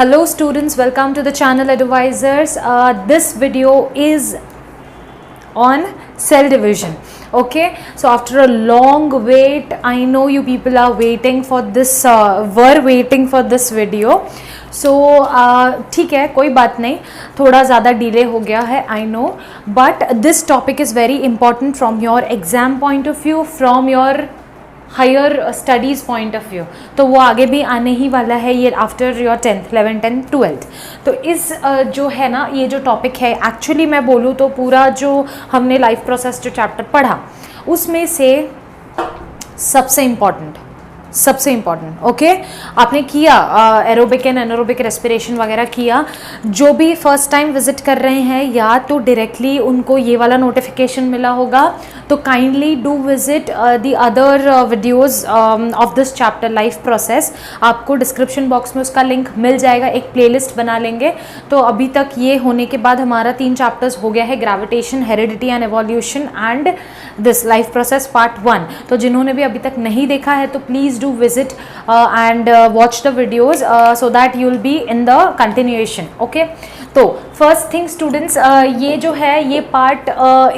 Hello students, welcome to the channel Advisors. This video is on cell division. Okay, so after a long wait, I know you people are waiting for this, were waiting for this video. So ठीक है, कोई बात नहीं, थोड़ा ज़्यादा delay हो गया है, I know, but this topic is very important from your exam point of view, from your higher studies point of view. तो वो आगे भी आने ही वाला है ये after your 10th 11th and 12th. तो इस जो है ना, ये जो टॉपिक है, एक्चुअली मैं बोलूँ तो पूरा जो हमने लाइफ प्रोसेस जो चैप्टर पढ़ा उसमें से सबसे इम्पॉर्टेंट ओके आपने किया एरोबिक एंड एनारोबिक रेस्पिरेशन वगैरह किया. जो भी फर्स्ट टाइम विजिट कर रहे हैं या तो डायरेक्टली उनको ये वाला नोटिफिकेशन मिला होगा, तो kindly do visit the other videos of this chapter life process. आपको डिस्क्रिप्शन बॉक्स में उसका लिंक मिल जाएगा, एक प्लेलिस्ट बना लेंगे. तो अभी तक ये होने के बाद हमारा 3 चैप्टर्स हो गया है, gravitation, heredity and evolution and this life process part 1. तो जिन्होंने भी अभी तक नहीं देखा है तो please do visit and watch the videos so that you will be in the continuation. Okay, तो first thing students, ये जो है ये part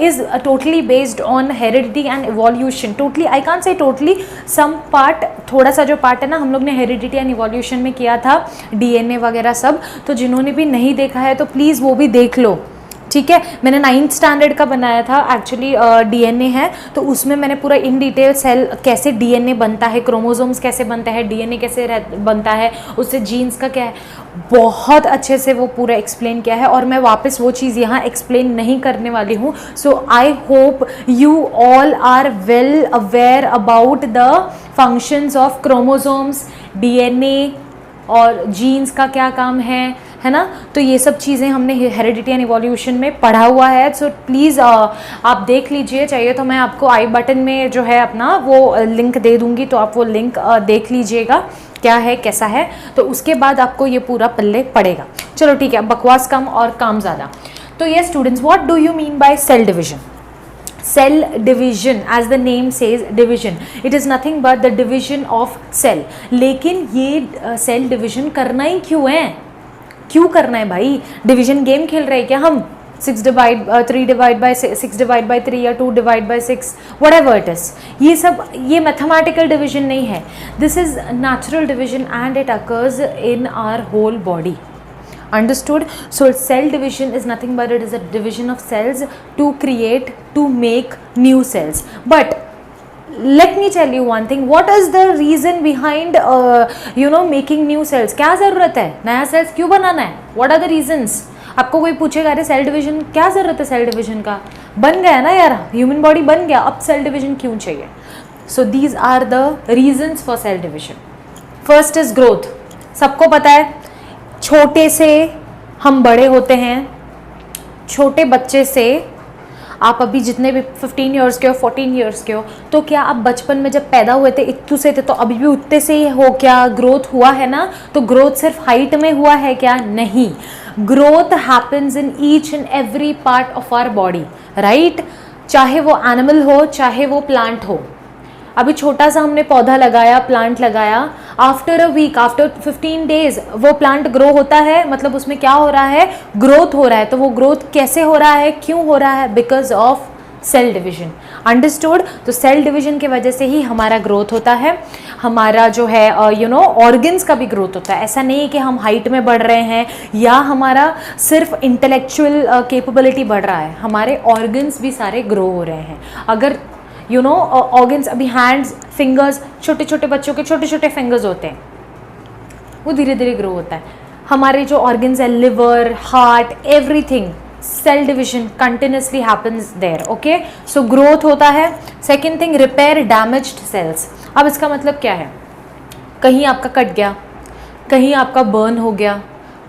is totally based on heredity and evolution. Totally I can't say totally, some part, थोड़ा सा जो part है ना, हम लोग ने heredity and evolution में किया था, DNA वगैरह सब. तो जिन्होंने भी नहीं देखा है तो प्लीज़ वो भी देख लो, ठीक है. मैंने 9th स्टैंडर्ड का बनाया था, एक्चुअली डीएनए है, तो उसमें मैंने पूरा इन डिटेल सेल कैसे डीएनए बनता है, क्रोमोसोम्स कैसे बनता है, डीएनए कैसे बनता है, उससे जीन्स का क्या है, बहुत अच्छे से वो पूरा एक्सप्लेन किया है. और मैं वापस वो चीज़ यहाँ एक्सप्लेन नहीं करने वाली हूँ. So I hope you all are well aware about the functions of chromosomes, DNA और जीन्स का क्या काम है ना. तो ये सब चीज़ें हमने हेरिडिटी एंड इवोल्यूशन में पढ़ा हुआ है. सो प्लीज़ आप देख लीजिए, चाहिए तो मैं आपको आई बटन में जो है अपना वो लिंक दे दूँगी, तो आप वो लिंक देख लीजिएगा क्या है कैसा है. तो उसके बाद आपको ये पूरा पल्ले पड़ेगा. चलो ठीक है, बकवास कम और काम ज़्यादा. तो ये students, what do you mean by cell division? Cell division, as the name says, division, it is nothing but the division of cell. लेकिन ये cell division करना ही क्यों है? क्यों करना है भाई? डिविजन गेम खेल रहे हैं क्या हम? 3 डिवाइड बाय 6 डिवाइड बाय 3 या 2 divide by 6, whatever it is. ये सब ये मैथमेटिकल डिविजन नहीं है. This is natural division and it occurs in our whole body. Understood? So cell division is nothing but it is a division of cells to create, to make new cells. But let me tell you one thing, what is the reason behind making new cells? क्या ज़रूरत है नया sales क्यों बनाना है? What are the reasons? आपको कोई पूछेगा अरे सेल डिविजन क्या ज़रूरत है, सेल डिविजन का बन गया ना यार, ह्यूमन बॉडी बन गया, अब सेल डिविजन क्यों चाहिए? So these are the reasons for cell division. First is growth. सबको पता है, छोटे से हम बड़े होते हैं. छोटे बच्चे से आप अभी जितने भी 15 ईयर्स के हो, 14 ईयर्स के हो, तो क्या आप बचपन में जब पैदा हुए थे इतने से थे तो अभी भी उतने से ही हो क्या? ग्रोथ हुआ है ना. तो ग्रोथ सिर्फ हाइट में हुआ है क्या? नहीं. Growth happens in each and every part of our body, right. चाहे वो एनिमल हो, चाहे वो प्लांट हो. अभी छोटा सा हमने पौधा लगाया, प्लांट लगाया, after a week, after 15 days वो प्लांट ग्रो होता है. मतलब उसमें क्या हो रहा है? ग्रोथ हो रहा है. तो वो ग्रोथ कैसे हो रहा है, क्यों हो रहा है? Because of cell division. Understood? तो सेल डिविजन की वजह से ही हमारा ग्रोथ होता है. हमारा जो है ऑर्गन्स का भी ग्रोथ होता है. ऐसा नहीं है कि हम हाइट में बढ़ रहे हैं या हमारा सिर्फ इंटेलेक्चुअल कैपेबिलिटी बढ़ रहा है, हमारे ऑर्गन्स भी सारे ग्रो हो रहे हैं. अगर ऑर्गन्स, अभी हैंड्स, फिंगर्स, छोटे छोटे बच्चों के छोटे छोटे फिंगर्स होते हैं, वो धीरे धीरे ग्रो होता है. हमारे जो ऑर्गन्स है, liver, heart, everything, cell division continuously happens there. Okay, so growth होता है. Second thing, repair damaged cells. अब इसका मतलब क्या है? कहीं आपका कट गया, कहीं आपका बर्न हो गया,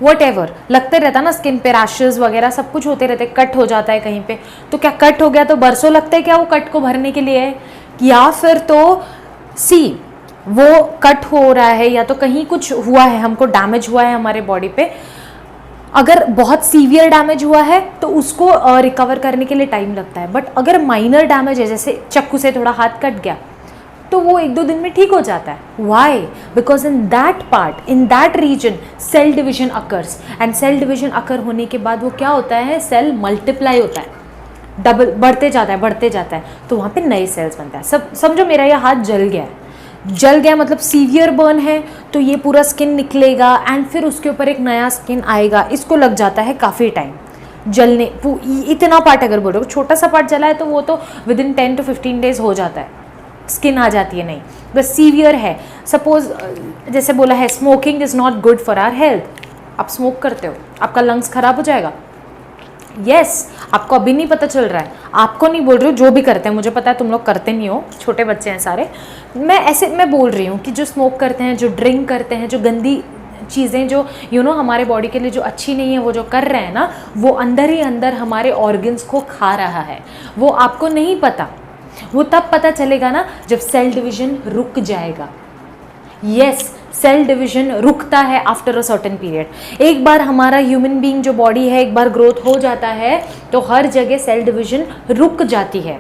वॉट लगते रहता ना, स्किन पे रैशेज वगैरह सब कुछ होते रहते, कट हो जाता है कहीं पे. तो क्या कट हो गया तो बरसों लगते हैं क्या वो कट को भरने के लिए? या फिर तो वो कट हो रहा है या तो कहीं कुछ हुआ है, हमको डैमेज हुआ है हमारे बॉडी पे. अगर बहुत सीवियर डैमेज हुआ है तो उसको रिकवर करने के लिए टाइम लगता है. बट अगर माइनर डैमेज है, जैसे चक्कू से थोड़ा हाथ कट गया, तो वो 1-2 दिन में ठीक हो जाता है। Why? Because in that part, in that region cell division occurs, and cell division occur होने के बाद वो क्या होता है, सेल मल्टीप्लाई होता है, डबल बढ़ते जाता है, बढ़ते जाता है, तो वहाँ पे नए सेल्स बनते हैं। सब समझो, मेरा ये हाथ जल गया है, जल गया मतलब सीवियर बर्न है, तो ये पूरा स्किन निकलेगा एंड फिर उसके ऊपर एक नया स्किन आएगा, इसको लग जाता है काफ़ी टाइम जलने। इतना पार्ट अगर बोलो, छोटा सा पार्ट जला है तो वो तो विद इन 10 to 15 डेज हो जाता है, स्किन आ जाती है। नहीं, बस सीवियर है, सपोज जैसे बोला है smoking is not good for our health, आप स्मोक करते हो, आपका लंग्स खराब हो जाएगा। यस, आपको अभी नहीं पता चल रहा है, आपको नहीं बोल रही हूँ, जो भी करते हैं, मुझे पता है तुम लोग करते नहीं हो, छोटे बच्चे हैं सारे, मैं बोल रही हूँ कि जो स्मोक करते हैं, जो ड्रिंक करते हैं, जो गंदी चीज़ें जो हमारे बॉडी के लिए जो अच्छी नहीं है, वो जो कर रहे हैं ना, वो अंदर ही अंदर हमारे ऑर्गन्स को खा रहा है। वो आपको नहीं पता, वो तब पता चलेगा ना जब सेल डिवीजन रुक जाएगा। यस, सेल डिवीजन रुकता है आफ्टर अ सर्टेन पीरियड। एक बार हमारा ह्यूमन बीइंग जो बॉडी है, एक बार ग्रोथ हो जाता है तो हर जगह सेल डिवीजन रुक जाती है।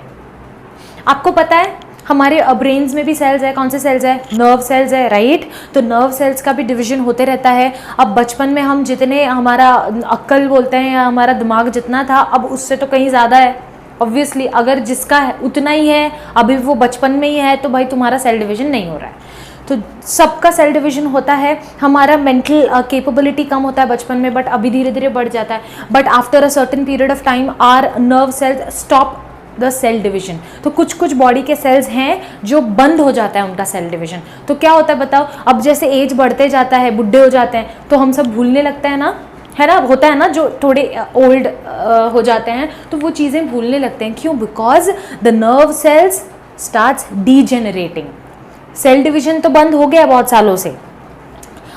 आपको पता है हमारे ब्रेन्स में भी सेल्स है, कौन से सेल्स है, नर्व सेल्स है, राइट। तो नर्व सेल्स का भी डिवीजन होते रहता है। अब बचपन में हम जितने, हमारा अक्ल बोलते हैं या हमारा दिमाग जितना था, अब उससे तो कहीं ज़्यादा है ऑब्वियसली। अगर जिसका है उतना ही है, अभी वो बचपन में ही है, तो भाई तुम्हारा सेल डिवीजन नहीं हो रहा है। तो सबका सेल डिवीजन होता है। हमारा मेंटल कैपेबिलिटी कम होता है बचपन में, बट अभी धीरे धीरे बढ़ जाता है। But after a certain period of time our nerve cells stop the cell division. तो कुछ कुछ बॉडी के सेल्स हैं जो बंद हो जाता है उनका सेल डिवीजन। तो क्या होता है बताओ, अब जैसे एज बढ़ते जाता है, बुढ़े हो जाते हैं, तो हम सब भूलने लगते हैं ना, है ना, होता है ना, जो थोड़े ओल्ड हो जाते हैं तो वो चीज़ें भूलने लगते हैं। क्यों? Because the nerve cells starts degenerating. Cell division तो बंद हो गया बहुत सालों से,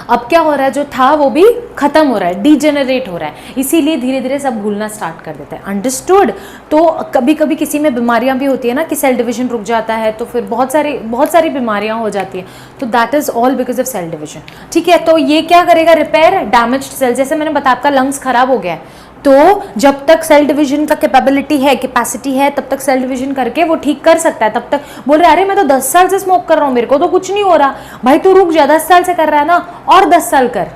अब क्या हो रहा है, जो था वो भी खत्म हो रहा है, डीजेनरेट हो रहा है, इसीलिए धीरे धीरे सब भूलना स्टार्ट कर देते हैं। अंडरस्टूड? तो कभी कभी किसी में बीमारियां भी होती है ना कि सेल डिवीजन रुक जाता है, तो फिर बहुत सारी बीमारियां हो जाती हैं। तो that is all because of cell division. ठीक है, तो ये क्या करेगा, रिपेयर डैमेज्ड सेल। जैसे मैंने बताया आपका लंग्स खराब हो गया है, तो जब तक सेल डिवीजन का कैपेसिटी है, तब तक सेल डिवीजन करके वो ठीक कर सकता है। तब तक बोल रहे अरे मैं तो 10 साल से स्मोक कर रहा हूँ, मेरे को तो कुछ नहीं हो रहा। भाई तू रुक जा, 10 साल से कर रहा है ना, और 10 साल कर,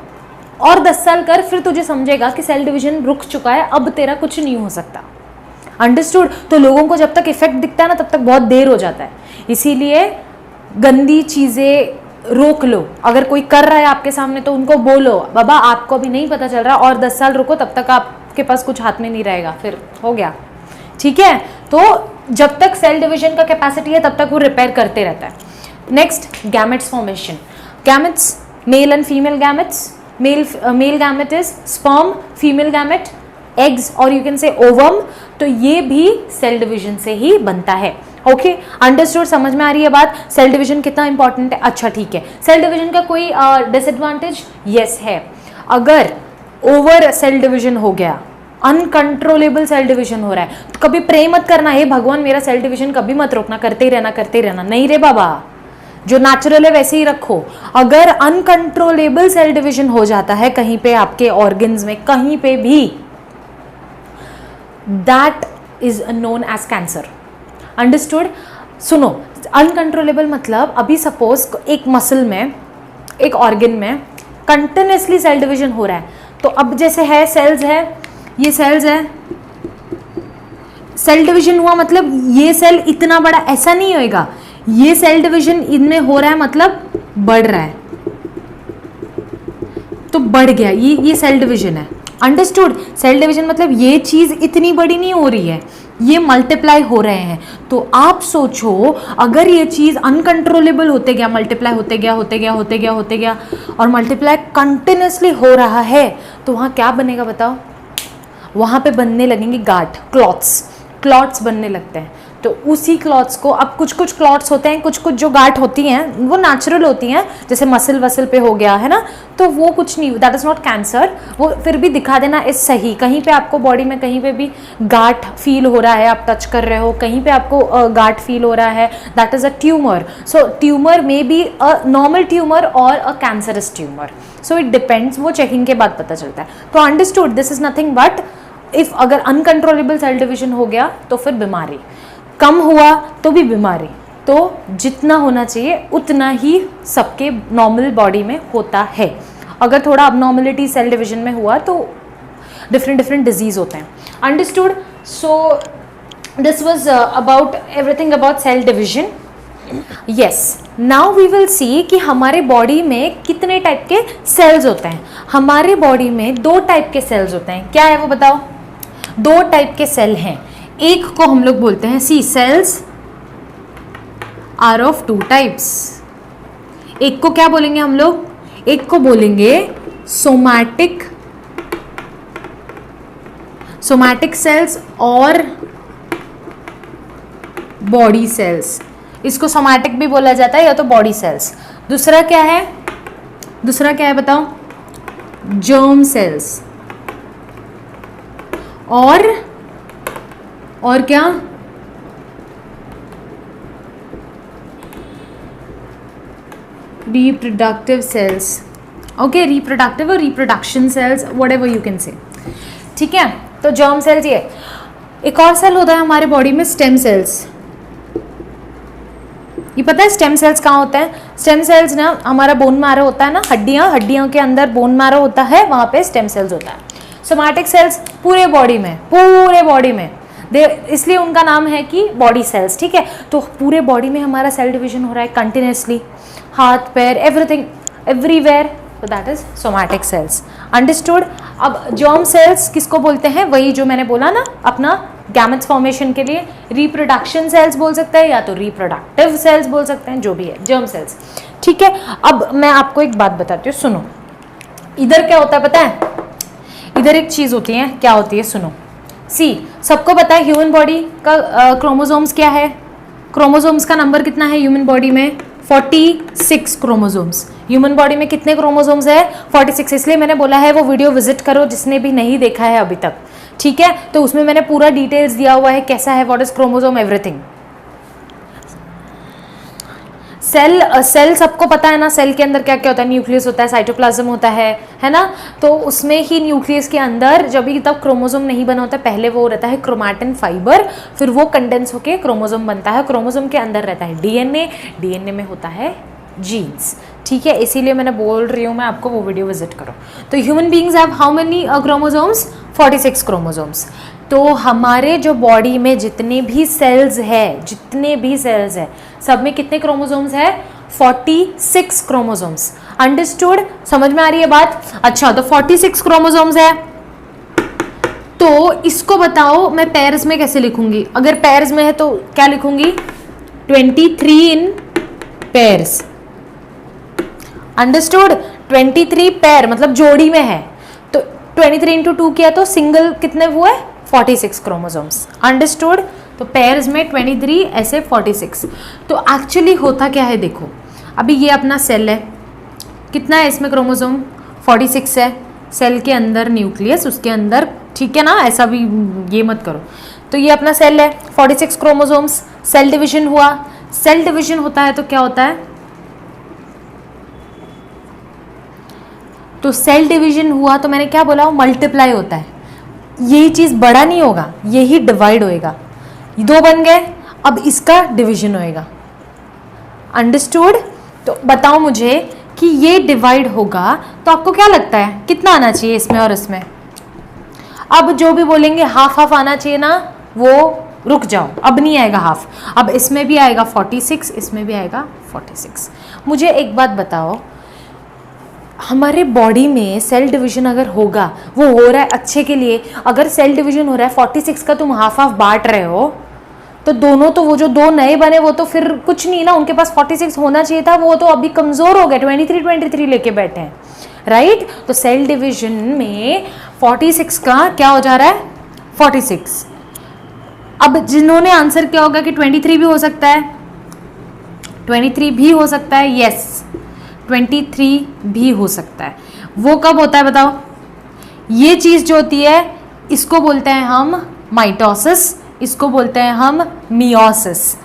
और 10 साल कर, फिर तुझे समझेगा कि सेल डिवीजन रुक चुका है, अब तेरा कुछ नहीं हो सकता। अंडरस्टूड? तो लोगों को जब तक इफेक्ट दिखता है ना, तब तक बहुत देर हो जाता है। इसीलिए गंदी चीजें रोक लो। अगर कोई कर रहा है आपके सामने तो उनको बोलो बाबा आपको अभी नहीं पता चल रहा, और 10 साल रुको, तब तक आपके पास कुछ हाथ में नहीं रहेगा, फिर हो गया। ठीक है, तो जब तक सेल डिवीजन का कैपेसिटी है तब तक वो रिपेयर करते रहता है। Next, gametes formation. Gametes, male and female gametes. Male gamete is sperm, female gamete eggs, और यू कैन से ओवम। तो ये भी सेल डिवीजन से ही बनता है। Okay, understood? समझ में आ रही है बात, सेल डिवीजन कितना इंपॉर्टेंट है। अच्छा ठीक है, सेल डिवीजन का कोई डिसएडवांटेज? यस है। अगर ओवर सेल डिवीजन हो गया, अनकंट्रोलेबल सेल डिवीजन हो रहा है, तो कभी प्रे मत करना हे भगवान मेरा सेल डिवीजन कभी मत रोकना, करते ही रहना। नहीं रे बाबा, जो नेचुरल है वैसे ही रखो। अगर अनकंट्रोलेबल सेल डिवीजन हो जाता है कहीं पे आपके ऑर्गन्स में, कहीं पे भी, that is known as cancer. Understood? सुनो, अनकंट्रोलेबल मतलब अभी सपोज एक मसल में, एक ऑर्गन में कंटिन्यूसली सेल डिवीजन हो रहा है, तो अब जैसे है सेल्स है, ये सेल्स है, सेल डिवीजन हुआ मतलब ये सेल इतना बड़ा ऐसा नहीं होएगा, ये सेल डिवीजन इनमें हो रहा है मतलब बढ़ रहा है, तो बढ़ गया, ये सेल डिवीजन है। अंडरस्टूड? सेल डिवीजन मतलब ये चीज इतनी बड़ी नहीं हो रही है, ये मल्टीप्लाई हो रहे हैं। तो आप सोचो अगर ये चीज अनकंट्रोलेबल होते गया, मल्टीप्लाई होते गया और मल्टीप्लाई कंटिन्यूसली हो रहा है, तो वहां क्या बनेगा बताओ? वहां पे बनने लगेंगे गांठ, क्लॉट्स बनने लगते हैं। तो उसी क्लॉट्स को, अब कुछ कुछ क्लॉट्स होते हैं, कुछ कुछ जो गांठ होती हैं वो नेचुरल होती हैं, जैसे मसल वसल पे हो गया है ना, तो वो कुछ नहीं, दैट इज नॉट कैंसर। वो फिर भी दिखा देना इस सही, कहीं पे आपको बॉडी में कहीं पे भी गांठ फील हो रहा है, आप टच कर रहे हो, कहीं पे आपको गांठ फील हो रहा है, that is a tumour. So tumour may be a normal tumour और a cancerous tumour, so it depends, वो चेकिंग के बाद पता चलता है। तो understood, this is nothing but if अगर अनकंट्रोलेबल सेल डिवीजन हो गया तो फिर बीमारी, कम हुआ तो भी बीमारी, तो जितना होना चाहिए उतना ही सबके नॉर्मल बॉडी में होता है। अगर थोड़ा अबनॉर्मलिटी सेल डिवीजन में हुआ तो डिफरेंट डिजीज होते हैं। Understood? So this was about everything about cell division. Yes, now we will see कि हमारे बॉडी में कितने टाइप के सेल्स होते हैं। हमारे बॉडी में 2 टाइप के सेल्स होते हैं। क्या है वो बताओ? 2 टाइप के सेल हैं। एक को हम लोग बोलते हैं, सी सेल्स आर ऑफ 2 टाइप्स। एक को क्या बोलेंगे हम लोग? एक को बोलेंगे सोमैटिक सेल्स और बॉडी सेल्स। इसको सोमैटिक भी बोला जाता है या तो बॉडी सेल्स। दूसरा क्या है? दूसरा क्या है बताओ? जर्म सेल्स और क्या? Reproductive cells. ओके, रिप्रोडक्टिव और reproduction cells, whatever you can say. ठीक है, तो जर्म सेल्स ये। एक और सेल होता है हमारे बॉडी में, स्टेम सेल्स। ये पता है स्टेम सेल्स कहाँ होता है? स्टेम सेल्स ना हमारा बोन मैरो होता है ना, हड्डियों के अंदर बोन मैरो होता है, वहाँ पे स्टेम सेल्स होता है। सोमैटिक सेल्स पूरे बॉडी में इसलिए उनका नाम है कि बॉडी सेल्स। ठीक है, तो पूरे बॉडी में हमारा सेल डिवीजन हो रहा है कंटिन्यूसली, हाथ पैर एवरीथिंग एवरीवेयर, तो that is somatic cells. Understood? अब जर्म सेल्स किसको बोलते हैं? वही जो मैंने बोला ना, अपना गैमेट्स फॉर्मेशन के लिए रिप्रोडक्शन सेल्स बोल सकते हैं या तो रिप्रोडक्टिव सेल्स बोल सकते हैं, जो भी है जर्म सेल्स। ठीक है, अब मैं आपको एक बात बताती हूँ, सुनो। इधर क्या होता है पता है? इधर एक चीज होती है, क्या होती है सुनो। सी, सबको पता है ह्यूमन बॉडी का क्रोमोसोम्स क्या है? क्रोमोसोम्स का नंबर कितना है ह्यूमन बॉडी में? 46 क्रोमोसोम्स। ह्यूमन बॉडी में कितने क्रोमोसोम्स है? 46। इसलिए मैंने बोला है वो वीडियो विजिट करो जिसने भी नहीं देखा है अभी तक। ठीक है, तो उसमें मैंने पूरा डिटेल्स दिया हुआ है, कैसा है, what is chromosome, everything. Cell सबको पता है ना, सेल के अंदर क्या क्या होता है? न्यूक्लियस होता है, साइटोप्लाज्म होता है ना। तो उसमें ही न्यूक्लियस के अंदर जब भी तब क्रोमोसोम नहीं बना होता, पहले वो रहता है क्रोमैटिन फाइबर, फिर वो कंडेंस होके क्रोमोसोम बनता है। क्रोमोसोम के अंदर रहता है डीएनए में होता है जीन्स। ठीक है, इसीलिए मैंने बोल रही हूँ मैं आपको वो वीडियो विजिट करो। तो human beings have how many chromosomes? 46 chromosomes. तो हमारे जो बॉडी में जितने भी सेल्स है सब में कितने क्रोमोसोम्स है? 46 क्रोमोसोम्स। अंडरस्टूड? समझ में आ रही है बात? अच्छा, तो 46 क्रोमोसोम्स है, तो इसको बताओ मैं पेयर्स में कैसे लिखूंगी? अगर पेयर्स में है तो क्या लिखूंगी? 23 इन पेयर्स। अंडरस्टूड? 23 पेयर मतलब जोड़ी में है, तो 23 इंटू 2 किया तो सिंगल कितने हुए? 46 क्रोमोसोम्स। अंडरस्टूड? तो पेयर्स में 23 ऐसे 46। तो एक्चुअली होता क्या है देखो, अभी ये अपना सेल है, कितना है इसमें क्रोमोसोम? 46 है। सेल के अंदर न्यूक्लियस, उसके अंदर, ठीक है ना, ऐसा भी ये मत करो। तो ये अपना सेल है, 46 क्रोमोसोम्स। सेल डिवीजन हुआ, सेल डिवीजन होता है तो क्या होता है? तो सेल डिवीजन हुआ तो मैंने क्या बोला? मल्टीप्लाई होता है। यही चीज बड़ा नहीं होगा, यही डिवाइड होएगा। 2 बन गए, अब इसका डिवीजन होएगा। अंडरस्टूड? तो बताओ मुझे कि ये डिवाइड होगा तो आपको क्या लगता है कितना आना चाहिए इसमें और इसमें? अब जो भी बोलेंगे हाफ हाफ आना चाहिए ना, वो रुक जाओ, अब नहीं आएगा हाफ। अब इसमें भी आएगा 46, इसमें भी आएगा 46। मुझे एक बात बताओ, हमारे बॉडी में सेल डिवीजन अगर होगा, वो हो रहा है अच्छे के लिए, अगर सेल डिवीजन हो रहा है 46 का, तुम हाफ हाफ बांट रहे हो, तो दोनों तो वो जो 2 नए बने वो तो फिर कुछ नहीं ना, उनके पास 46 होना चाहिए था, वो तो अभी कमजोर हो गए, 23 लेके बैठे हैं, राइट? तो सेल डिवीजन में 46 का क्या हो जा रहा है? 46। अब जिन्होंने आंसर किया होगा कि 23 भी हो सकता है, 23 भी हो सकता है, यस 23 भी हो सकता है। वो कब होता है बताओ? ये चीज जो होती है इसको बोलते हैं हम माइटोसिस, इसको बोलते हैं हम मियोसिस।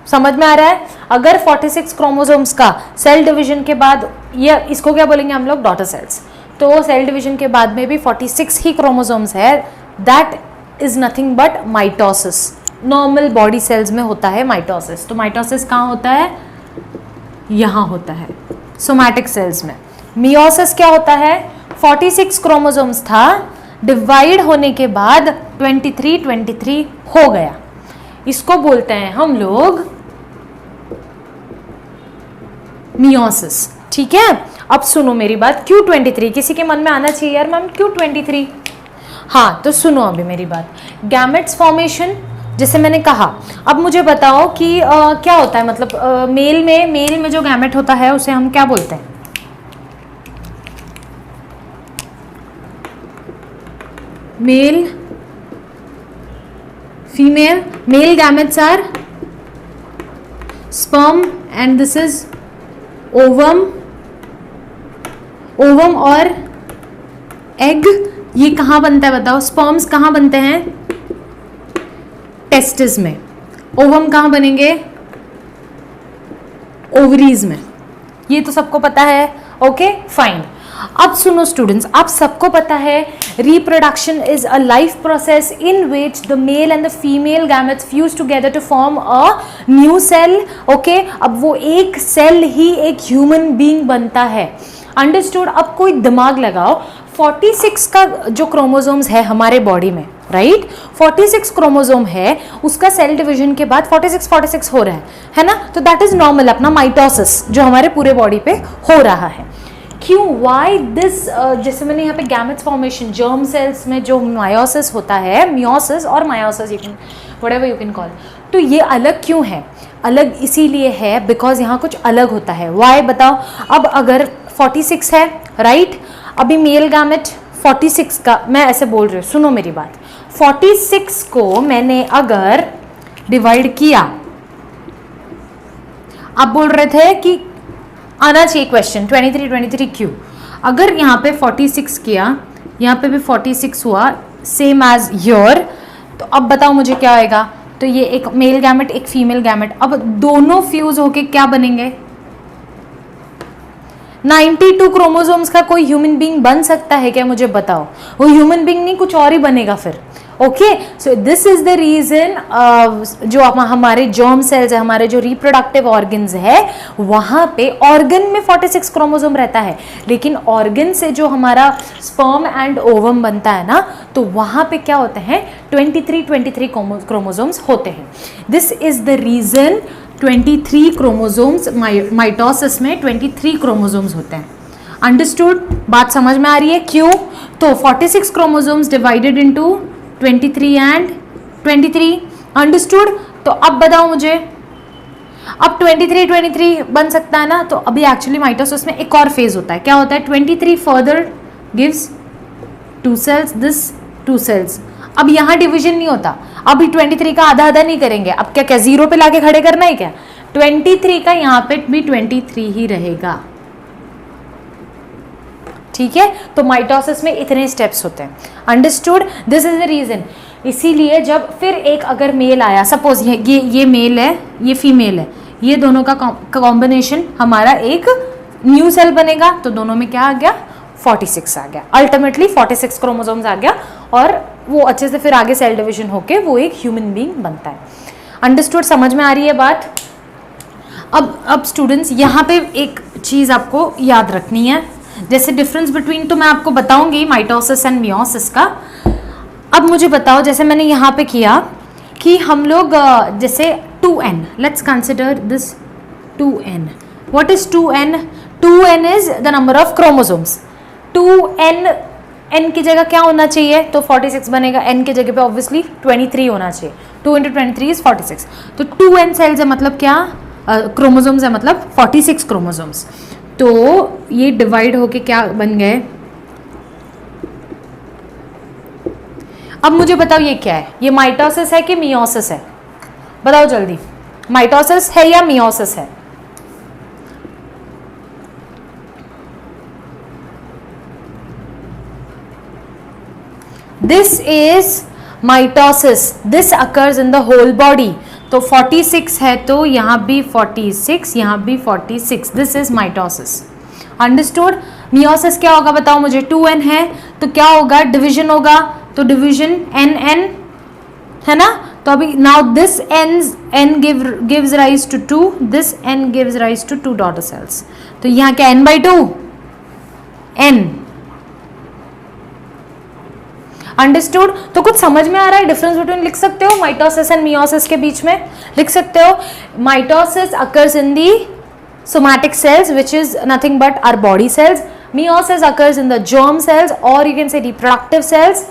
समझ में आ रहा है? अगर 46 क्रोमोसोम्स का सेल डिवीजन के बाद, ये इसको क्या बोलेंगे हम लोग? Daughter cells. तो सेल डिवीजन के बाद में भी 46 ही क्रोमोसोम्स है, that is nothing but mitosis. Normal body cells में होता है माइटोसिस। तो माइटोसिस कहाँ होता है? यहाँ होता है सोमैटिक सेल्स में। मियोसिस क्या होता है? 46 क्रोमोसोम्स था, डिवाइड होने के बाद 23 हो गया, इसको बोलते हैं हम लोग मियोसिस। ठीक है, अब सुनो मेरी बात, क्यों 23? किसी के मन में आना चाहिए यार मैम क्यों 23? हाँ तो सुनो अभी मेरी बात। गैमेट्स फॉर्मेशन जैसे मैंने कहा, अब मुझे बताओ कि क्या होता है, मतलब मेल में जो गैमेट होता है उसे हम क्या बोलते हैं? Male female. Male gametes are sperm and this is ovum और एग। ये कहाँ बनता है बताओ? स्पर्म्स कहाँ बनते हैं? टेस्टिस में। ओवम कहाँ बनेंगे? ओवरीज में। ये तो सबको पता है। Okay fine. अब सुनो स्टूडेंट्स, आप सबको पता है reproduction is a life process in which the male and the female gametes fuse together to form a new cell. Okay, अब वो एक सेल ही एक ह्यूमन बीइंग बनता है। अंडरस्टूड? अब कोई दिमाग लगाओ, 46 का जो क्रोमोसोम्स है हमारे बॉडी में, राइट 46 क्रोमोसोम है, उसका सेल डिवीजन के बाद 46 हो रहा है ना? तो दैट इज नॉर्मल, अपना माइटोसिस जो हमारे पूरे बॉडी पे हो रहा है। क्यों? Why this? जैसे मैंने यहाँ पे गैमेट्स फॉर्मेशन, जर्म सेल्स में जो मायोसिस होता है, मियोसिस और meiosis you can whatever you can call, तो ये अलग क्यों है? अलग इसीलिए है बिकॉज यहाँ कुछ अलग होता है। वाई बताओ? अब अगर 46 है, राइट, अभी मेल गैमेट 46 का, मैं ऐसे बोल रही हूँ, सुनो मेरी बात, 46 को मैंने अगर डिवाइड किया, आप बोल रहे थे कि आना चाहिए क्वेश्चन 23 क्यों? अगर यहाँ पे 46 किया, यहाँ पे भी 46 हुआ, सेम एज योर, तो अब बताओ मुझे क्या आएगा? तो ये एक मेल गैमेट एक फीमेल गैमेट, अब दोनों फ्यूज होके क्या बनेंगे? 92 क्रोमोसोम्स का कोई ह्यूमन बीइंग बन सकता है क्या? मुझे बताओ। वो ह्यूमन बीइंग नहीं, कुछ और ही बनेगा फिर। Okay, so this is the reason, जो हमारे जर्म सेल्स है, हमारे जो रिप्रोडक्टिव ऑर्गन्स है, वहां पे ऑर्गन में 46 क्रोमोसोम रहता है, लेकिन ऑर्गन से जो हमारा स्पर्म एंड ओवम बनता है ना, तो वहां पे क्या होते हैं? 23 क्रोमोसोम्स होते हैं। This is the reason 23 chromosomes, mitosis में 23 क्रोमोसोम्स होते हैं। अंडरस्टूड? बात समझ में आ रही है? क्यों? तो 46 chromosomes divided into 23 and 23। Understood? तो अब बताओ मुझे, अब 23 बन सकता है ना? तो अभी एक्चुअली माइटोसिस में एक और फेज होता है। क्या होता है? 23 further gives 2 cells, this 2 cells. अब यहाँ डिवीजन नहीं होता, अभी 23 का आधा आधा नहीं करेंगे। अब क्या क्या जीरो पे लाके खड़े करना है क्या? 23 का यहाँ पे भी 23 ही रहेगा। ठीक है, तो माइटोसिस में इतने स्टेप्स होते हैं। Understood? This is the reason. इसीलिए जब फिर एक अगर मेल आया, सपोज ये मेल है, ये फीमेल है, ये दोनों का कॉम्बिनेशन हमारा एक न्यू सेल बनेगा, तो दोनों में क्या आ गया? 46 आ गया। अल्टीमेटली 46 क्रोमोसोम्स आ गया, और वो अच्छे से फिर आगे सेल डिवीजन होके वो एक ह्यूमन बीइंग बनता है। अंडरस्टूड? समझ में आ रही है बात? अब स्टूडेंट्स यहाँ पे एक चीज़ आपको याद रखनी है, जैसे डिफरेंस बिटवीन तो मैं आपको बताऊंगी माइटोसिस एंड मियोसिस का। अब मुझे बताओ, जैसे मैंने यहाँ पे किया कि हम लोग जैसे 2n, let's consider this 2n। What is 2n? 2n is the number of chromosomes. 2n, n की जगह क्या होना चाहिए? तो 46 बनेगा, n की जगह पे ऑब्वियसली 23 होना चाहिए। 2 × 23 इज 46। तो 2n सेल्स है, मतलब क्या? क्रोमोसोम्स है, मतलब 46 क्रोमोसोम्स। तो ये डिवाइड होके क्या बन गए? अब मुझे बताओ ये क्या है? ये माइटोसिस है कि मियोसिस है? बताओ जल्दी, माइटोसिस है या मियोसिस है? This is mitosis, this occurs in the whole body. तो 46 है तो यहाँ भी 46, यहाँ भी 46, this is mitosis. Understood? Meiosis क्या होगा बताओ मुझे? 2n है तो क्या होगा? डिवीजन होगा, तो डिवीजन n है ना? तो अभी now this n gives rise to 2, this n gives rise to 2 daughter cells. तो यहाँ क्या n/2 n. अंडरस्टूड? तो कुछ समझ में आ रहा है डिफरेंस बिटवीन, लिख सकते हो माइटोसिस एंड मियोसिस के बीच में, लिख सकते हो mitosis occurs in the somatic cells which is nothing but our body cells. Meiosis occurs in the germ cells, or you can say reproductive cells,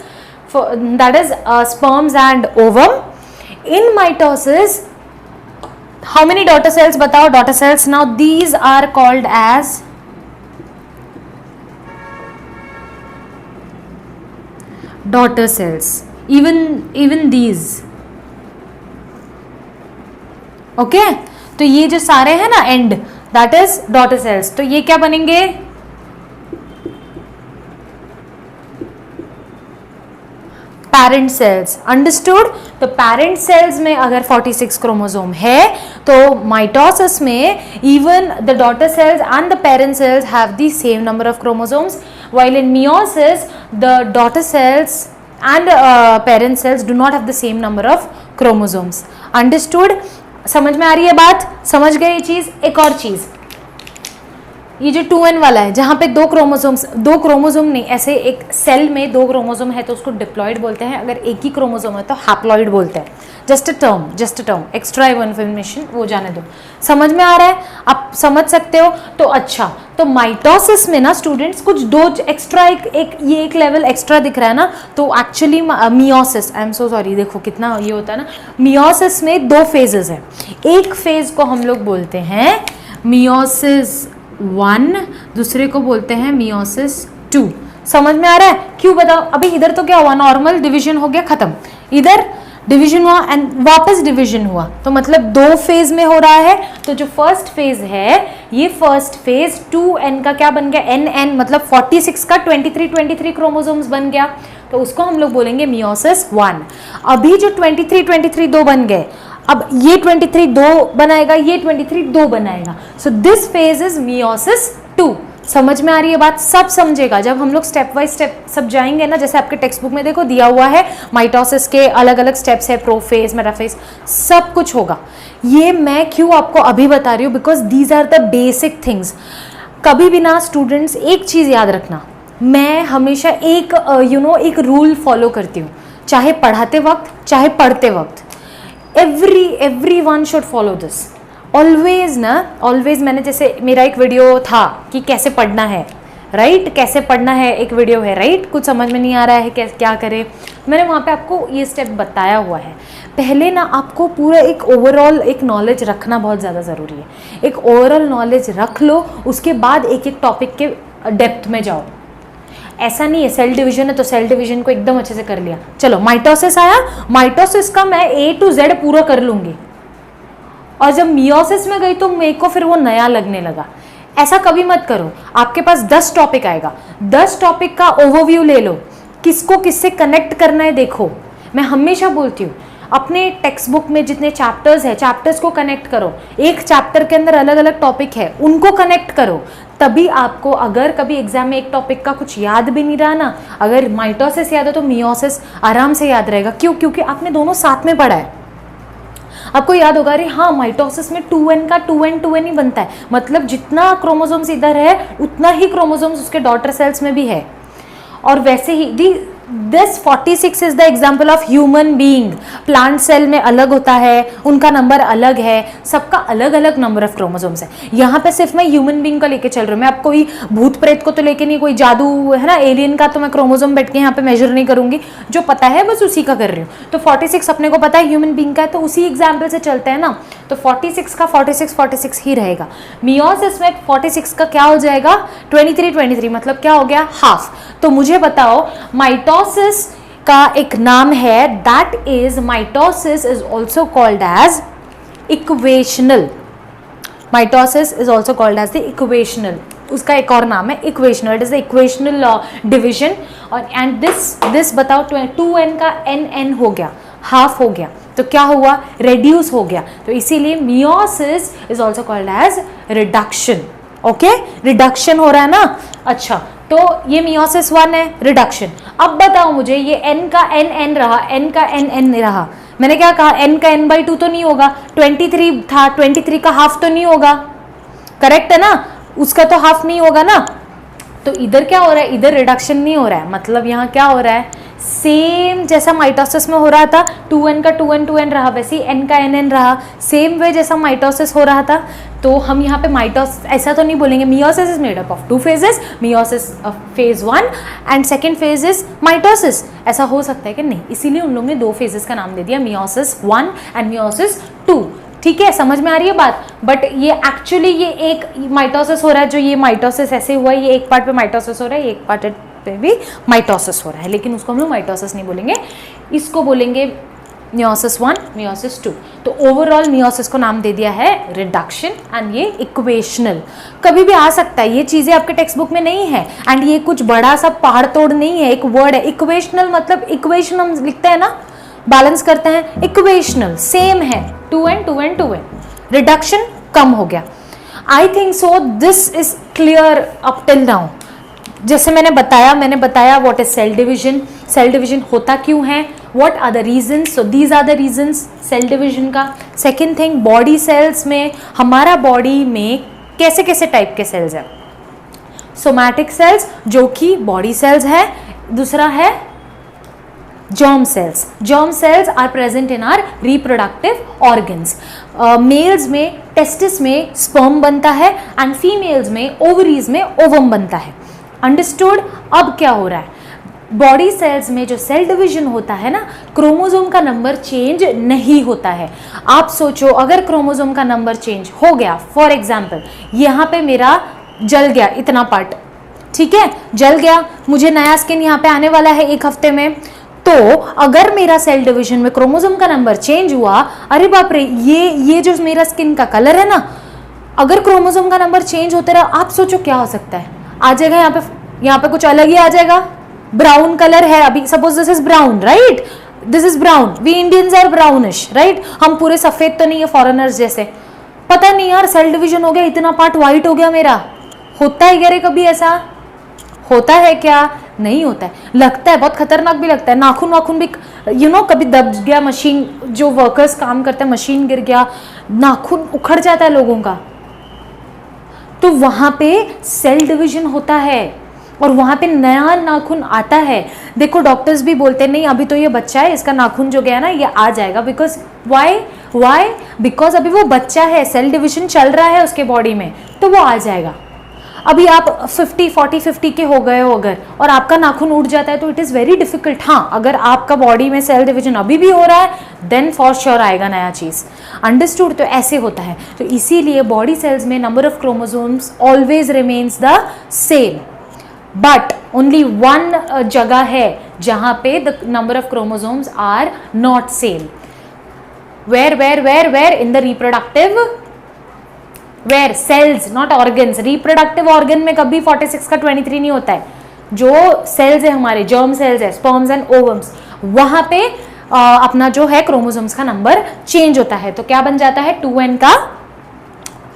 that is sperms and ovum. In mitosis, how many daughter cells batao? Daughter cells, now these are called as daughter cells, even these. Okay तो ये जो सारे हैं ना and, that is daughter cells. तो ये क्या बनेंगे? Parent cells. अंडरस्टूड? तो पेरेंट सेल्स में अगर 46 क्रोमोसोम है तो माइटोसिस में even the daughter cells and the parent cells have the same number of chromosomes, while in meiosis the daughter cells and parent cells do not have the same number of chromosomes. Understood? समझ में आ रही है बात? समझ गए ये चीज? एक और चीज, ये जो 2n वाला है जहां पे दो क्रोमोसोम नहीं, ऐसे एक सेल में 2 क्रोमोसोम है तो उसको डिप्लॉइड बोलते हैं, अगर एक ही क्रोमोसोम है तो हैप्लॉइड बोलते हैं. Just a term, extra information, वो जाने दो. समझ में आ रहा है? आप समझ सकते हो. तो अच्छा, तो माइटोसिस में ना स्टूडेंट्स कुछ दो एक्स्ट्रा, ये एक लेवल एक्स्ट्रा दिख रहा है ना, तो actually meiosis, I am so sorry, देखो कितना ये होता है ना, मियोसिस में 2 फेजेस है. एक फेज को हम लोग बोलते हैं मियोसिस 1, दूसरे को बोलते हैं मियोसिस 2. समझ में आ रहा है? क्यों बताओ? अभी इधर तो क्या हुआ, नॉर्मल डिवीजन हो गया, खत्म. इधर डिवीजन हुआ एंड वापस डिवीजन हुआ, तो मतलब 2 फेज में हो रहा है. तो जो फर्स्ट फेज है, ये फर्स्ट फेज 2n का क्या बन गया, nn, मतलब 46 का 23 क्रोमोसोम्स बन गया, तो उसको हम लोग बोलेंगे मियोसिस 1. अभी जो 23 2 बन गए, अब ये 23 2 बनाएगा, ये 23 2 बनाएगा. So this phase is meiosis 2. समझ में आ रही है बात? सब समझेगा जब हम लोग स्टेप बाय स्टेप सब जाएंगे ना, जैसे आपके टेक्स्ट बुक में देखो दिया हुआ है माइटोसिस के अलग अलग स्टेप्स है, प्रोफेज, मेटाफेज, सब कुछ होगा. ये मैं क्यों आपको अभी बता रही हूँ, because these are the basic things. कभी भी ना स्टूडेंट्स एक चीज याद रखना, मैं हमेशा एक रूल फॉलो करती हूँ, चाहे पढ़ाते वक्त चाहे पढ़ते वक्त. everyone should follow this. Always मैंने, जैसे मेरा एक वीडियो था कि कैसे पढ़ना है, राइट? कैसे पढ़ना है एक वीडियो है, राइट? कुछ समझ में नहीं आ रहा है क्या करें, मैंने वहाँ पे आपको ये स्टेप बताया हुआ है. पहले ना आपको पूरा एक ओवरऑल एक नॉलेज रखना बहुत ज़्यादा ज़रूरी है. एक ओवरऑल नॉलेज रख लो, उसके बाद एक एक टॉपिक के डेप्थ में जाओ. ऐसा नहीं है सेल डिवीजन है तो सेल डिवीजन को एकदम अच्छे से कर लिया, चलो माइटोसिस आया, माइटोसिस का मैं A to Z पूरा कर लूँगी, और जब मियोसिस में गई तो मेरे को फिर वो नया लगने लगा. ऐसा कभी मत करो. आपके पास 10 टॉपिक आएगा, 10 टॉपिक का ओवरव्यू ले लो, किसको किससे कनेक्ट करना है देखो. मैं हमेशा बोलती हूँ अपने टेक्स्ट बुक में जितने चैप्टर्स है, चैप्टर्स को कनेक्ट करो. एक चैप्टर के अंदर अलग अलग टॉपिक है, उनको कनेक्ट करो. तभी आपको अगर कभी एग्जाम में एक टॉपिक का कुछ याद भी नहीं रहा ना, अगर माइटोसिस याद है तो मियोसिस आराम से याद रहेगा. क्यों? क्योंकि आपने दोनों साथ में पढ़ा है. आपको याद होगा, अरे हाँ माइटोसिस में 2n का 2n ही बनता है, मतलब जितना क्रोमोसोम्स इधर है उतना ही क्रोमोसोम्स उसके डॉटर सेल्स में भी है. और वैसे ही this 46 is the example of human being. Plant cell में अलग होता है, उनका नंबर अलग है, सबका अलग अलग नंबर ऑफ क्रोमोसोम्स है. यहाँ पे सिर्फ मैं ह्यूमन बीइंग का लेके चल रही हूँ, मैं आप कोई भूत प्रेत को तो लेके नहीं, कोई जादू है ना एलियन का तो मैं क्रोमोसोम बैठ के यहाँ पे मेजर नहीं करूंगी. जो पता है बस उसी का कर रही हूँ. तो 46 अपने को पता है ह्यूमन बीइंग का है, तो उसी एग्जाम्पल से चलते हैं ना. तो 46 का 46 ही रहेगा. मियोसिस में 46 का क्या हो जाएगा, 23 मतलब क्या हो गया, हाफ. तो मुझे बताओ माइटोसिस का एक नाम है, that is mitosis is also called as equational. Mitosis is also called as the equational. उसका एक और नाम है equational. It is the equational division. और एंड दिस बताओ 2n का nn हो गया, हाफ हो गया, तो क्या हुआ, रेड्यूस हो गया. तो इसीलिए meiosis is also called as reduction. Okay, reduction हो रहा है ना. अच्छा, तो ये मियोसिस 1 है, रिडक्शन. अब बताओ मुझे, ये n का nn रहा, n का nn रहा, मैंने क्या कहा, n का n/2 तो नहीं होगा, 23 था, 23 का हाफ तो नहीं होगा, करेक्ट है ना, उसका तो हाफ नहीं होगा ना। तो इधर क्या हो रहा है, इधर रिडक्शन नहीं हो रहा है, मतलब यहाँ क्या हो रहा है, सेम जैसा माइटोसिस में हो रहा था, 2n का 2n रहा, वैसे ही n का n रहा, सेम वे जैसा माइटोसिस हो रहा था। तो हम यहाँ पे माइटोसिस ऐसा तो नहीं बोलेंगे, meiosis is made up of 2 phases, meiosis phase 1 and second phase is mitosis, ऐसा हो सकता है कि नहीं, इसीलिए उन लोगों ने 2 phases का नाम दे दिया, मियोसिस 1 एंड मियोसिस 2। ठीक है, समझ में आ रही है बात। बट ये एक्चुअली ये एक माइटोसिस हो रहा है, जो ये माइटोसिस ऐसे हुआ है, ये एक पार्ट पे माइटोसिस हो रहा है, ये एक पार्ट पे भी माइटोसिस हो रहा है, लेकिन उसको हम लोग माइटोसिस नहीं बोलेंगे, इसको बोलेंगे मियोसिस 1, मियोसिस 2। तो ओवरऑल मियोसिस को नाम दे दिया है रिडक्शन एंड ये इक्वेशनल। कभी भी आ सकता है, ये चीजें आपके टेक्स्ट बुक में नहीं है एंड ये कुछ बड़ा सा पहाड़ तोड़ नहीं है, एक वर्ड है इक्वेशनल, मतलब इक्वेशन हम लिखते हैं ना, बैलेंस करते हैं, इक्वेशनल सेम है, 2n 2n 2n, रिडक्शन कम हो गया। I think so this is clear up till now. जैसे मैंने बताया what is cell division, cell division होता क्यों है, what are the reasons, so these are the reasons cell division का। सेकेंड थिंग, बॉडी सेल्स में, हमारा बॉडी में कैसे कैसे टाइप के सेल्स हैं, सोमैटिक सेल्स जो कि बॉडी सेल्स है, दूसरा है germ cells. Germ cells are present in our reproductive organs. Males में testis में sperm बनता है and females में ovaries में ovum बनता है. Understood? अब क्या हो रहा है, बॉडी सेल्स में जो सेल डिवीजन होता है ना, क्रोमोसोम का नंबर चेंज नहीं होता है। आप सोचो अगर क्रोमोसोम का नंबर चेंज हो गया, फॉर एग्जाम्पल यहाँ पे मेरा जल गया इतना पार्ट, ठीक है, जल गया, मुझे नया स्किन यहाँ पे आने वाला है 1 हफ्ते में, तो अगर मेरा सेल डिवीजन में क्रोमोसोम का नंबर चेंज हुआ, अरे बाप रे, ये जो मेरा स्किन का कलर है ना, अगर क्रोमोसोम का नंबर चेंज होते रहा, आप सोचो क्या हो सकता है, आ जाएगा यहाँ पे कुछ अलग ही आ जाएगा, ब्राउन कलर है अभी, suppose this is brown, right, this is brown, we Indians are brownish, right, हम पूरे सफेद तो नहीं है फॉरेनर्स जैसे, पता नहीं यार सेल डिवीजन हो गया, इतना पार्ट व्हाइट हो गया मेरा, होता है क्या रे कभी ऐसा, होता है क्या, नहीं होता है, लगता है बहुत खतरनाक भी लगता है, नाखून वाखून भी कभी दब गया, मशीन जो वर्कर्स काम करते हैं, मशीन गिर गया, नाखून उखड़ जाता है लोगों का, तो वहां पे सेल डिवीजन होता है और वहां पे नया नाखून आता है। देखो डॉक्टर्स भी बोलते हैं नहीं अभी तो ये बच्चा है, इसका नाखून जो गया ना ये आ जाएगा, बिकॉज वाई बिकॉज अभी वो बच्चा है, सेल डिवीजन चल रहा है उसके बॉडी में, तो वो आ जाएगा। अभी आप 50 के हो गए हो अगर, और आपका नाखून उड़ जाता है तो इट इज़ वेरी डिफिकल्ट। हाँ, अगर आपका बॉडी में सेल डिवीजन अभी भी हो रहा है देन फॉर श्योर आएगा नया चीज़। अंडरस्टूड? तो ऐसे होता है, तो इसीलिए बॉडी सेल्स में number of chromosomes always remains the same, but only one जगह है जहाँ पे the number of chromosomes are not same. Where in the reproductive, where cells not organs. Reproductive organ में कभी 46 का 23 नहीं होता है। जो सेल्स है हमारे, जर्म सेल्स है, स्पर्म्स एंड ओवम्स, वहां पे अपना जो है क्रोमोसोम्स का नंबर चेंज होता है। तो क्या बन जाता है 2n का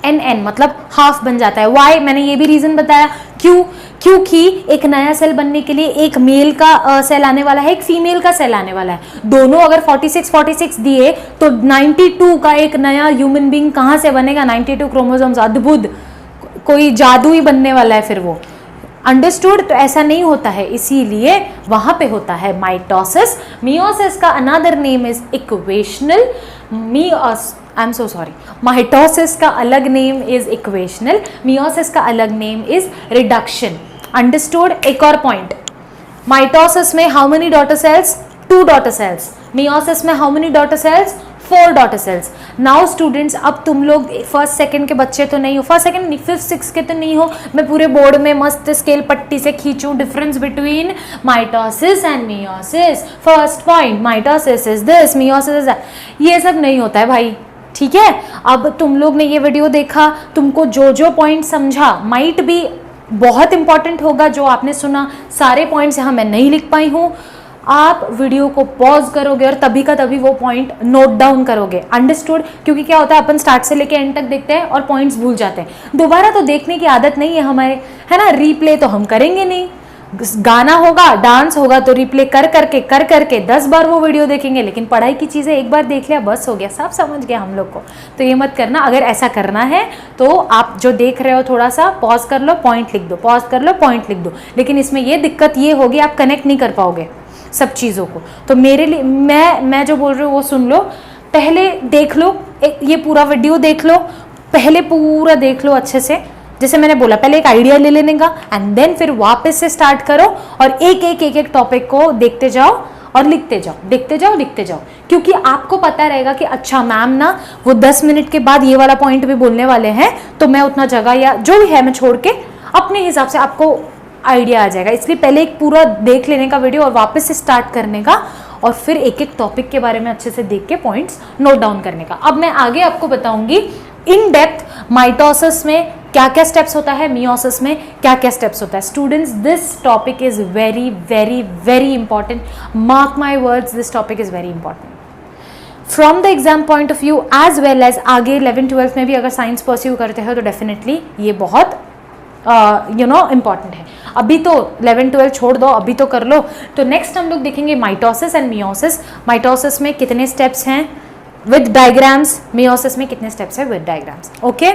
nn, मतलब हाफ बन जाता है। वाई, मैंने ये भी रीजन बताया क्यों, क्योंकि एक नया सेल बनने के लिए एक मेल का सेल आने वाला है, एक फीमेल का सेल आने वाला है। दोनों अगर 46 दिए तो 92 का एक नया ह्यूमन बीइंग कहाँ से बनेगा? 92 क्रोमोसोम्स, अद्भुत, कोई जादू ही बनने वाला है फिर वो। अंडरस्टूड? तो ऐसा नहीं होता है, इसीलिए वहां पे होता है माइटोसिस। मियोसिस का another name is equational. Mitosis का अलग नेम इज इक्वेशनल, मियोसिस का अलग नेम इज रिडक्शन। अंडरस्टूड? एक और पॉइंट, माइटोसिस में how many daughter cells? 2 daughter cells. Meiosis में how many daughter cells? 4 daughter cells. Now students, अब तुम लोग फर्स्ट सेकंड के बच्चे तो नहीं हो, फर्स्ट सेकंड नहीं, 5th 6th के तो नहीं हो, मैं पूरे बोर्ड में मस्त स्केल पट्टी से खींचूं difference between mitosis and meiosis. First point, mitosis is this, meiosis is that, ये सब नहीं होता है भाई, ठीक है। अब तुम लोग ने ये वीडियो देखा, तुमको जो जो पॉइंट समझा, माइट भी बहुत इंपॉर्टेंट होगा जो आपने सुना, सारे पॉइंट्स यहाँ मैं नहीं लिख पाई हूँ, आप वीडियो को पॉज करोगे और तभी का तभी वो पॉइंट नोट डाउन करोगे। अंडरस्टूड? क्योंकि क्या होता है, अपन स्टार्ट से लेके एंड तक देखते हैं और पॉइंट्स भूल जाते हैं। दोबारा तो देखने की आदत नहीं है हमारे, है ना, रीप्ले तो हम करेंगे नहीं, गाना होगा, डांस होगा तो रिप्ले कर करके 10 बार वो वीडियो देखेंगे, लेकिन पढ़ाई की चीज़ें एक बार देख लिया बस हो गया, सब समझ गया हम लोग को। तो ये मत करना। अगर ऐसा करना है तो आप जो देख रहे हो थोड़ा सा पॉज कर लो, पॉइंट लिख दो, पॉज कर लो, पॉइंट लिख दो। लेकिन इसमें ये दिक्कत ये होगी, आप कनेक्ट नहीं कर पाओगे सब चीज़ों को। तो मेरे लिए मैं जो बोल रही हूँ वो सुन लो, पहले देख लो, ये पूरा वीडियो देख लो, पहले पूरा देख लो अच्छे से। जैसे मैंने बोला, पहले एक आइडिया ले लेने का एंड देन फिर वापस से स्टार्ट करो और एक टॉपिक को देखते जाओ और लिखते जाओ, देखते जाओ, लिखते जाओ। क्योंकि आपको पता रहेगा कि अच्छा मैम ना वो 10 मिनट के बाद ये वाला पॉइंट भी बोलने वाले हैं, तो मैं उतना जगह या जो भी है मैं छोड़ के अपने हिसाब से, आपको आइडिया आ जाएगा। इसलिए पहले एक पूरा देख लेने का वीडियो और वापस से स्टार्ट करने का, और फिर एक टॉपिक के बारे में अच्छे से देख के पॉइंट्स नोट डाउन करने का। अब मैं आगे आपको बताऊंगी इन डेप्थ माइटोसिस में क्या क्या स्टेप्स होता है, मियोसिस में क्या क्या स्टेप्स होता है। Students, this topic is very very very important, mark my words, this topic is very important from the exam point of view as well as आगे 11-12 में भी अगर साइंस परस्यू करते हो तो डेफिनेटली ये बहुत इम्पॉर्टेंट है। अभी तो 11-12 छोड़ दो, अभी तो कर लो। तो नेक्स्ट हम लोग देखेंगे माइटोसिस एंड मियोसिस। माइटोसिस में कितने स्टेप्स हैं विद डायग्राम्स, मियोसिस में कितने स्टेप्स हैं विद डायग्राम्स। ओके।